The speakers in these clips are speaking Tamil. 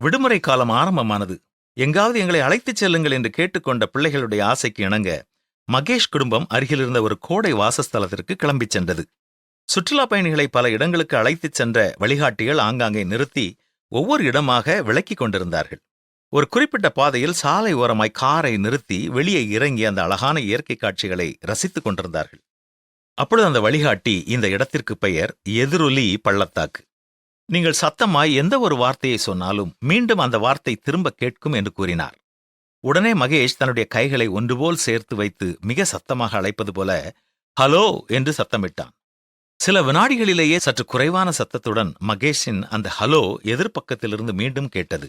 விடுமுறை காலம் ஆரம்பமானது. எங்காவது எங்களை அழைத்துச் செல்லுங்கள் என்று கேட்டுக்கொண்ட பிள்ளைகளுடைய ஆசைக்கு இணங்க மகேஷ் குடும்பம் அருகிலிருந்த ஒரு கோடை வாசஸ்தலத்திற்கு கிளம்பிச் சென்றது. சுற்றுலா பயணிகளை பல இடங்களுக்கு அழைத்துச் சென்ற வழிகாட்டிகள் ஆங்காங்கே நிறுத்தி ஒவ்வொரு இடமாக விளக்கிக் கொண்டிருந்தார்கள். ஒரு குறிப்பிட்ட பாதையில் சாலை ஓரமாய் காரை நிறுத்தி வெளியே இறங்கி அந்த அழகான இயற்கை காட்சிகளை ரசித்துக் கொண்டிருந்தார்கள். அப்பொழுது அந்த வழிகாட்டி, இந்த இடத்திற்கு பெயர் எதிரொலி பள்ளத்தாக்கு. நீங்கள் சத்தமாய் எந்த ஒரு வார்த்தையை சொன்னாலும் மீண்டும் அந்த வார்த்தை திரும்ப கேட்கும் என்று கூறினார். உடனே மகேஷ் தன்னுடைய கைகளை ஒன்றுபோல் சேர்த்து வைத்து மிக சத்தமாக அழைப்பது போல ஹலோ என்று சத்தமிட்டான். சில வினாடிகளிலேயே சற்று குறைவான சத்தத்துடன் மகேஷின் அந்த ஹலோ எதிர்ப்பக்கத்திலிருந்து மீண்டும் கேட்டது.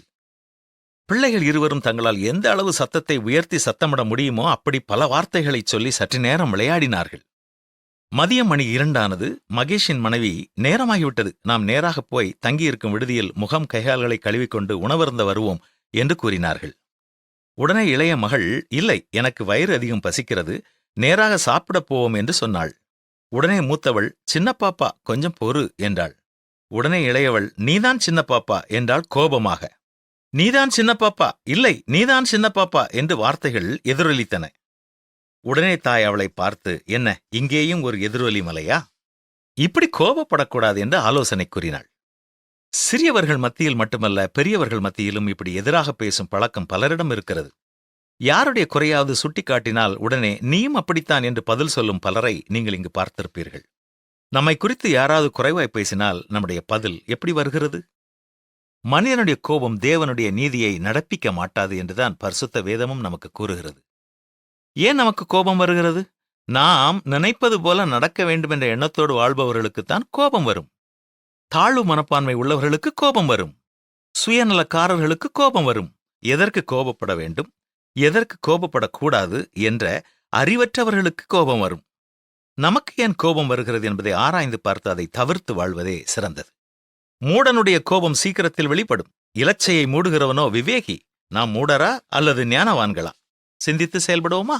பிள்ளைகள் இருவரும் தங்களால் எந்த அளவு சத்தத்தை உயர்த்தி சத்தமிட முடியுமோ அப்படி பல வார்த்தைகளைச் சொல்லி சற்று நேரம் விளையாடினார்கள். மதியம் மணி 2 ஆனது. மகேஷின் மனைவி, நேரமாகிவிட்டது, நாம் நேராக போய் தங்கியிருக்கும் விடுதியில் முகம் கைகால்களை கழுவிக்கொண்டு உணவருந்த வருவோம் என்று கூறினார்கள். உடனே இளைய மகள், இல்லை, எனக்கு வயிறு அதிகம் பசிக்கிறது, நேராக சாப்பிடப் போவோம் என்று சொன்னாள். உடனே மூத்தவள், சின்ன பாப்பா கொஞ்சம் பொறு என்றாள். உடனே இளையவள், நீதான் சின்ன பாப்பா என்றாள் கோபமாக. நீதான் சின்ன பாப்பா, இல்லை நீதான் சின்ன பாப்பா என்று வார்த்தைகள் எதிரொலித்தன. உடனே தாய் அவளை பார்த்து, என்ன இங்கேயும் ஒரு எதிரொலி மலையா? இப்படி கோபப்படக்கூடாது என்று ஆலோசனை கூறினாள். சிறியவர்கள் மத்தியில் மட்டுமல்ல, பெரியவர்கள் மத்தியிலும் இப்படி எதிராக பேசும் பழக்கம் பலரிடம் இருக்கிறது. யாருடைய குறையாவது சுட்டிக்காட்டினால் உடனே நீயும் அப்படித்தான் என்று பதில் சொல்லும் பலரை நீங்கள் இங்கு பார்த்திருப்பீர்கள். நம்மை குறித்து யாராவது குறைவாய் பேசினால் நம்முடைய பதில் எப்படி வருகிறது? மனிதனுடைய கோபம் தேவனுடைய நீதியை நடப்பிக்க மாட்டாது என்றுதான் பரிசுத்த வேதமும் நமக்கு கூறுகிறது. ஏன் நமக்கு கோபம் வருகிறது? நாம் நினைப்பது போல நடக்க வேண்டும் என்ற எண்ணத்தோடு வாழ்பவர்களுக்குத்தான் கோபம் வரும். தாழ்வு மனப்பான்மை உள்ளவர்களுக்கு கோபம் வரும். சுயநலக்காரர்களுக்கு கோபம் வரும். எதற்கு கோபப்பட வேண்டும், எதற்கு கோபப்படக்கூடாது என்ற அறிவற்றவர்களுக்கு கோபம் வரும். நமக்கு ஏன் கோபம் வருகிறது என்பதை ஆராய்ந்து பார்த்து அதை தவிர்த்து வாழ்வதே சிறந்தது. மூடனுடைய கோபம் சீக்கிரத்தில் வெளிப்படும். இலச்சையை மூடுகிறவனோ விவேகி. நாம் மூடரா அல்லது ஞானவான்களா? சிந்தித்து செயல்படுவோமா?